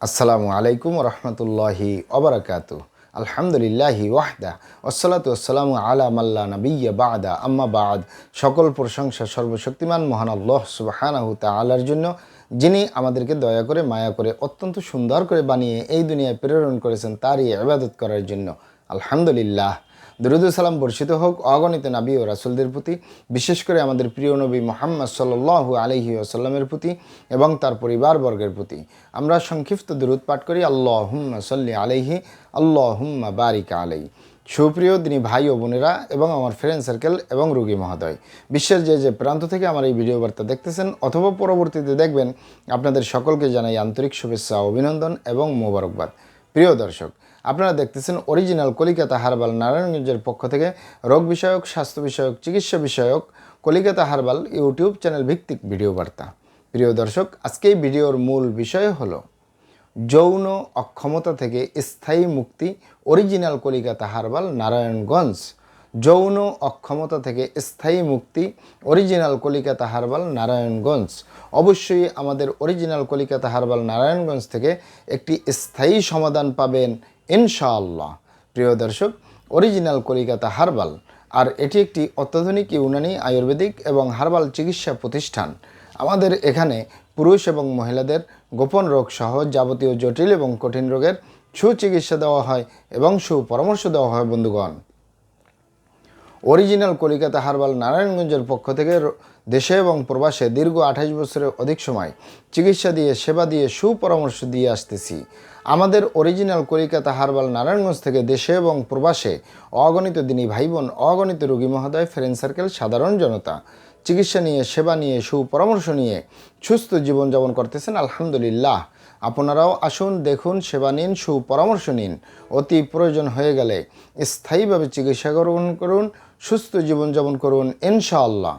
আসসালামু আলাইকুম রহমতুল্লাহি ওবরাকাতু। আলহামদুলিল্লাহি ওয়াহদা ওয়াসসালাতু ওয়াসসালামু আলা মাল্লা নাবিয়্যা বা'দা আম্মা বা'দ। সকল প্রশংসা সর্বশক্তিমান মহান আল্লাহ সুবহানাহু তাআলার জন্য, যিনি আমাদেরকে দয়া করে মায়া করে অত্যন্ত সুন্দর করে বানিয়ে এই দুনিয়ায় প্রেরণ করেছেন তারই ইবাদত করার জন্য। আলহামদুলিল্লাহ। দরুদ ও সালাম বর্ষিত হোক অগণিত নবী ও রাসূলদের প্রতি, বিশেষ করে আমাদের প্রিয় নবী মুহাম্মদ সাল্লাল্লাহু আলাইহি ওয়াসাল্লামের প্রতি এবং তার পরিবারবর্গের প্রতি। আমরা সংক্ষিপ্ত দরুদ পাঠ করি, আল্লাহুম্মা সাল্লি আলাইহি আল্লাহুম্মা বারিক আলাইহি। সুপ্রিয় দিনী ভাই ও বোনেরা এবং আমার ফ্রেন্ড সার্কেল এবং রোগী মহোদয়, বিশ্বের যে প্রান্ত থেকে আমার এই ভিডিও বার্তা দেখতেছেন অথবা পরবর্তীতে দেখবেন, আপনাদের সকলকে জানাই আন্তরিক শুভেচ্ছা, অভিনন্দন এবং মোবারকবাদ। প্রিয় দর্শক, আপনারা দেখতেছেন অরিজিনাল কলিকাতা হার্বাল নারায়ণগঞ্জের পক্ষ থেকে রোগ বিষয়ক, স্বাস্থ্য বিষয়ক, চিকিৎসা বিষয়ক কলিকাতা হার্বাল ইউটিউব চ্যানেল ভিত্তিক ভিডিও বার্তা। প্রিয় দর্শক, আজকে এই ভিডিওর মূল বিষয় হলো যৌন অক্ষমতা থেকে স্থায়ী মুক্তি, অরিজিনাল কলিকাতা হার্বাল নারায়ণগঞ্জ। যৌন অক্ষমতা থেকে স্থায়ী মুক্তি, অরিজিনাল কলিকাতা হার্বাল নারায়ণগঞ্জ। অবশ্যই আমাদের অরিজিনাল কলিকাতা হার্বাল নারায়ণগঞ্জ থেকে একটি স্থায়ী সমাধান পাবেন ইনশাআল্লাহ। প্রিয় দর্শক, অরিজিনাল কলিকাতা হার্বাল, আর এটি একটি অত্যাধুনিক ইউনানি আয়ুর্বেদিক এবং হার্বাল চিকিৎসা প্রতিষ্ঠান। আমাদের এখানে পুরুষ এবং মহিলাদের গোপন রোগ সহ যাবতীয় জটিল এবং কঠিন রোগের সুচিকিৎসা দেওয়া হয় এবং সুপরামর্শ দেওয়া হয়। বন্ধুগণ, অরিজিনাল কলিকাতা হার্বাল নারায়ণগঞ্জের পক্ষ থেকে দেশে এবং প্রবাসে দীর্ঘ 28 বছরের অধিক সময় চিকিৎসা দিয়ে, সেবা দিয়ে, সুপরামর্শ দিয়ে আসতেছি। আমাদের অরিজিনাল কলিকাতা হার্বাল নারায়ণগঞ্জ থেকে দেশে এবং প্রবাসে অগণিত দিনী ভাই বোন, অগণিত রোগী মহোদয়, ফ্রেন্ড সার্কেল, সাধারণ জনতা চিকিৎসা নিয়ে, সেবা নিয়ে, সুপরামর্শ নিয়ে সুস্থ জীবনযাপন করতেছেন। আলহামদুলিল্লাহ। আপনারাও আসুন, দেখুন, সেবা নিন, সুপরামর্শ নিন। অতি প্রয়োজন হয়ে গেলে স্থায়ীভাবে চিকিৎসা গ্রহণ করুন, সুস্থ জীবনযাপন করুন ইনশাআল্লাহ।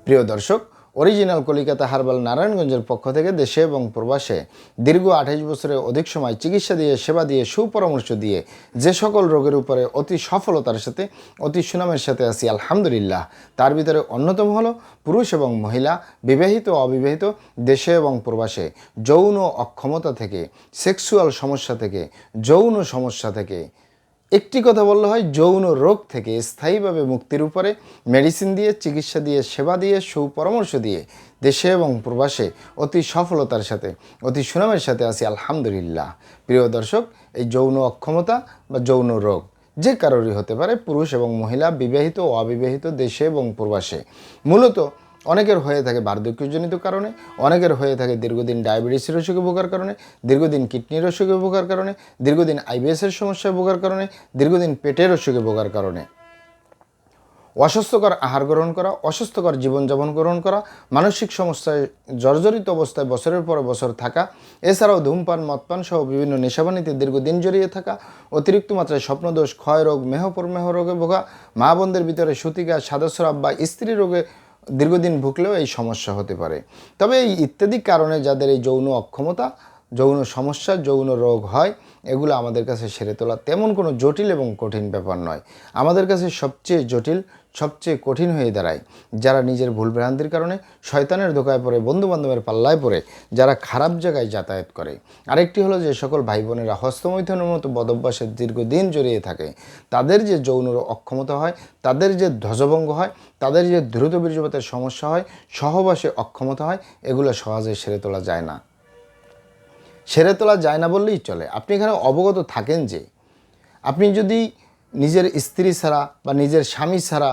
প্রিয় দর্শক, অরিজিনাল কলিকাতা হার্বাল নারায়ণগঞ্জের পক্ষ থেকে দেশে এবং প্রবাসে দীর্ঘ 28 বছরের অধিক সময় চিকিৎসা দিয়ে, সেবা দিয়ে, সুপরামর্শ দিয়ে যে সকল রোগের উপরে অতি সফলতার সাথে, অতি সুনামের সাথে আছি আলহামদুলিল্লাহ। তার ভিতরে অন্যতম হলো পুরুষ এবং মহিলা, বিবাহিত ও অবিবাহিত, দেশে এবং প্রবাসে যৌন অক্ষমতা থেকে, সেক্সুয়াল সমস্যা থেকে, যৌন সমস্যা থেকে, একটি কথা বললে হয় যৌন রোগ থেকে স্থায়ীভাবে মুক্তির উপরে মেডিসিন দিয়ে, চিকিৎসা দিয়ে, সেবা দিয়ে, সুপরামর্শ দিয়ে দেশে এবং প্রবাসে অতি সফলতার সাথে, অতি সুনামের সাথে আছি আলহামদুলিল্লাহ। প্রিয় দর্শক, এই যৌন অক্ষমতা বা যৌন রোগ যে কারোরই হতে পারে, পুরুষ এবং মহিলা, বিবাহিত ও অবিবাহিত, দেশে এবং প্রবাসে। মূলত অনেকের হয়ে থাকে বার্ধক্যজনিত কারণে, অনেকের হয়ে থাকে দীর্ঘদিন ডায়াবেটিসের অসুখে ভোগার কারণে, দীর্ঘদিন কিডনির অসুখে ভোগার কারণে, দীর্ঘদিন আইবিএসের সমস্যায় ভোগার কারণে, দীর্ঘদিন পেটের অসুখে ভোগার কারণে। অস্বাস্থ্যকর আহার গ্রহণ করা, অস্বাস্থ্যকর জীবনযাপন গ্রহণ করা, মানসিক সমস্যায় জর্জরিত অবস্থায় বছরের পর বছর থাকা, এছাড়াও ধূমপান, মদপান সহ বিভিন্ন নেশাবানিতে দীর্ঘদিন জড়িয়ে থাকা, অতিরিক্ত মাত্রায় স্বপ্নদোষ, ক্ষয়রোগ, মেহ রোগে ভোগা, মা বোনদের ভিতরে সূতিকা, সাদস্রাব বা স্ত্রী রোগে দীর্ঘদিন ভুগলেও এই সমস্যা হতে পারে। তবে এই ইত্যাদি কারণে যাদের এই যৌন অক্ষমতা, যৌন সমস্যা, যৌন রোগ হয়, এগুলো আমাদের কাছে সেরে তোলা তেমন কোনো জটিল এবং কঠিন ব্যাপার নয়। আমাদের কাছে সবচেয়ে জটিল, সবচেয়ে কঠিন হয়ে দাঁড়ায় যারা নিজের ভুলভ্রান্তির কারণে শয়তানের ধোকায় পড়ে, বন্ধুবান্ধবের পাল্লায় পড়ে, যারা খারাপ জায়গায় যাতায়াত করে। আরেকটি হলো যে সকল ভাই বোনেরা হস্তমৈথুনের মতো বদভ্যাসের দীর্ঘদিন জড়িয়ে থাকে, তাদের যে যৌন অক্ষমতা হয়, তাদের যে ধ্বজভঙ্গ হয়, তাদের যে দ্রুত বীর্যপাতের সমস্যা হয়, সহবাসে অক্ষমতা হয়, এগুলো সহজে সেরে তোলা যায় না। সেরে তোলা যায় না বললেই চলে। আপনি এখানে অবগত থাকেন যে আপনি যদি নিজের স্ত্রী ছাড়া বা নিজের স্বামী ছাড়া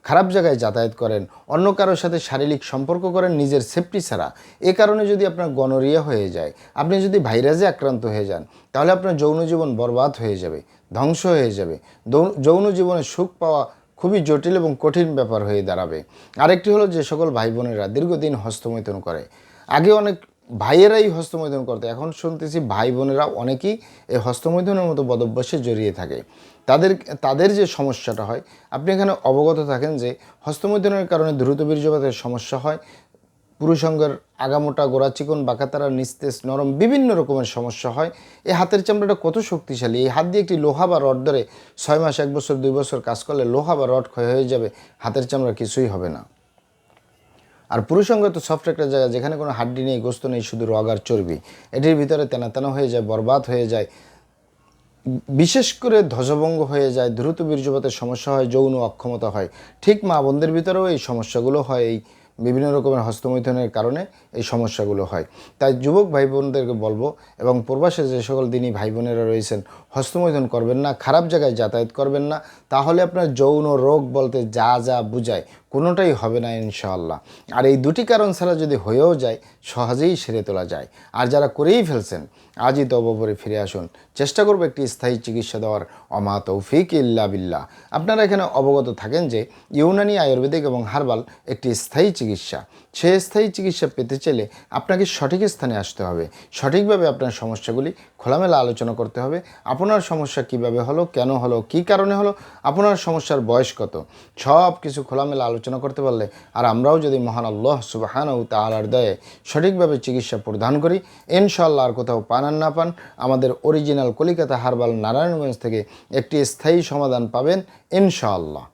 খারাপ জায়গায় যাতায়াত করেন, অন্য কারোর সাথে শারীরিক সম্পর্ক করেন নিজের সেফটি ছাড়া, এ কারণে যদি আপনার গনোরিয়া হয়ে যায়, আপনি যদি ভাইরাসে আক্রান্ত হয়ে যান, তাহলে আপনার যৌন জীবন বরবাদ হয়ে যাবে, ধ্বংস হয়ে যাবে। যৌন জীবনে সুখ পাওয়া খুবই জটিল এবং কঠিন ব্যাপার হয়ে দাঁড়াবে। আরেকটি হলো যে সকল ভাই বোনেরা দীর্ঘদিন হস্তমৈথুন করে। আগে অনেক ভাইয়েরাই হস্তমৈথুন করতে, এখন শুনতেছি ভাই বোনেরা অনেকেই এই হস্তমৈথুনের মতো বদভ্যাসে জড়িয়ে থাকে। তাদের যে সমস্যাটা হয়, আপনি এখানে অবগত থাকেন যে হস্তমৈথুনের কারণে দ্রুত বীর্যপাতের সমস্যা হয়, পুরুষাঙ্গের আগামোটা, গোড়া চিকন, বাঁকাতারা, নিস্তেজ, নরম বিভিন্ন রকমের সমস্যা হয়। এই হাতের চামড়াটা কত শক্তিশালী! এই হাত দিয়ে একটি লোহা বা রড ধরে 6 মাস, 1 বছর, 2 বছর কাজ করলে লোহা বা রড ক্ষয় হয়ে যাবে, হাতের চামড়া কিছুই হবে না। আর পুরুষাঙ্গ তো সফট একটা জায়গা, যেখানে কোনো হাড্ডি নেই, গোস্ত নেই, শুধু রগ আর চর্বি। এটির ভিতরে তেনা তেনা হয়ে যায়, বরবাদ হয়ে যায়, বিশেষ করে ধ্বজভঙ্গ হয়ে যায়, দ্রুত বীর্যপাতের সমস্যা হয়, যৌন অক্ষমতা হয়। ঠিক মা বোনদের ভিতরেও এই সমস্যাগুলো হয়, এই বিভিন্ন রকমের হস্তমৈথুনের কারণে এই সমস্যাগুলো হয়। তাই যুবক ভাই বোনদেরকে বলবো, এবং প্রবাসে যে সকল দিনই ভাই বোনেরা রয়েছেন, হস্তমৈথুন করবেন না, খারাপ জায়গায় যাতায়াত করবেন না, তাহলে আপনার যৌন রোগ বলতে যা যা বুঝায় কোনোটাই হবে না ইনশাআল্লাহ। আর এই দুটি কারণ ছাড়া যদি হয়েও যায়, সহজেই সেরে তোলা যায়। আর যারা করেই ফেলছেন, আজই তওবা করে ফিরে আসুন, চেষ্টা করবো একটি স্থায়ী চিকিৎসা দেওয়ার। অমা তৌফিক ইল্লা বিল্লাহ। আপনারা এখানে অবগত থাকেন যে ইউনানি, আয়ুর্বেদিক এবং হার্বাল একটি স্থায়ী চিকিৎসা। সেই স্থায়ী চিকিৎসা পেতে চাইলে আপনাকে সঠিক স্থানে আসতে হবে, সঠিকভাবে আপনার সমস্যাগুলি খোলামেলা আলোচনা করতে হবে। আপনার সমস্যা কিভাবে হলো, কেন হলো, কী কারণে হলো, আপনার সমস্যার বয়স কত, সব কিছু খোলামেলা আলোচনা করতে পারলে, আর আমরাও যদি মহান আল্লাহ সুবহানাহু ওয়া তাআলার দয়ায় সঠিকভাবে চিকিৎসা প্রদান করি, ইনশাআল্লাহ আর কোথাও পান আর না পান, আমাদের অরিজিনাল কলিকাতা হার্বাল নারায়ণগঞ্জ থেকে একটি স্থায়ী সমাধান পাবেন ইনশাআল্লাহ।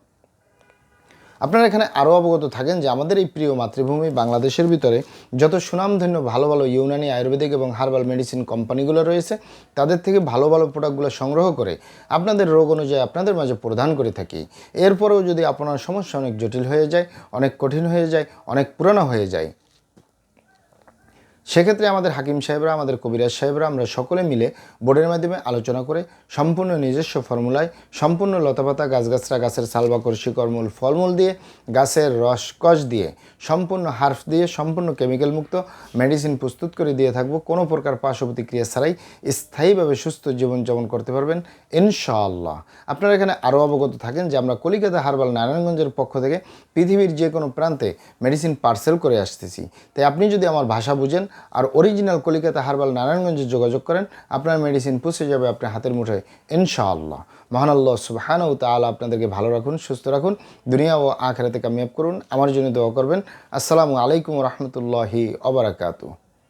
আপনারা এখানে আরও অবগত থাকেন যে আমাদের এই প্রিয় মাতৃভূমি বাংলাদেশের ভিতরে যত সুনামধন্য ভালো ভালো ইউনানি, আয়ুর্বেদিক এবং হার্বাল মেডিসিন কোম্পানিগুলো রয়েছে, তাদের থেকে ভালো ভালো প্রোডাক্টগুলো সংগ্রহ করে আপনাদের রোগ অনুযায়ী আপনাদের মাঝে প্রদান করে থাকি। এরপরেও যদি আপনার সমস্যা অনেক জটিল হয়ে যায়, অনেক কঠিন হয়ে যায়, অনেক পুরানো হয়ে যায়, সেক্ষেত্রে আমাদের হাকিম সাহেবরা, আমাদের কবিরাজ সাহেবরা, আমরা সকলে মিলে বোর্ডের মাধ্যমে আলোচনা করে সম্পূর্ণ নিজস্ব ফর্মুলায়, সম্পূর্ণ লতাপাতা, গাছগাছরা, গাছের সালবাকর, শিকড়, মূল, ফলমূল দিয়ে, গাছের রস কষ দিয়ে, সম্পূর্ণ হার্ফ দিয়ে, সম্পূর্ণ কেমিক্যাল মুক্ত মেডিসিন প্রস্তুত করে দিয়ে থাকবো। কোনো প্রকার পার্শ্ব প্রতিক্রিয়া ছাড়াই স্থায়ীভাবে সুস্থ জীবনযাপন করতে পারবেন ইনশাআল্লাহ। আপনারা এখানে আরও অবগত থাকেন যে আমরা কলিকাতা হার্বাল নারায়ণগঞ্জের পক্ষ থেকে পৃথিবীর যে কোনো প্রান্তে মেডিসিন পার্সেল করে আসতেছি। তাই আপনি যদি আমার ভাষা বুঝেন আর অরিজিনাল কলিকাতা হার্বাল নারায়ণগঞ্জে যোগাযোগ করেন, আপনার মেডিসিন পৌঁছে যাবে আপনার হাতের মুঠোয় ইনশাআল্লাহ। মহান আল্লাহ সুবহানাহু ওয়া তাআলা আপনাদেরকে ভালো রাখুন, সুস্থ রাখুন, দুনিয়া ও আখিরাতে কামিয়াব করুন। আমার জন্য দোয়া করবেন। আসসালামু আলাইকুম ওয়া রাহমাতুল্লাহি ওয়া বারাকাতুহু।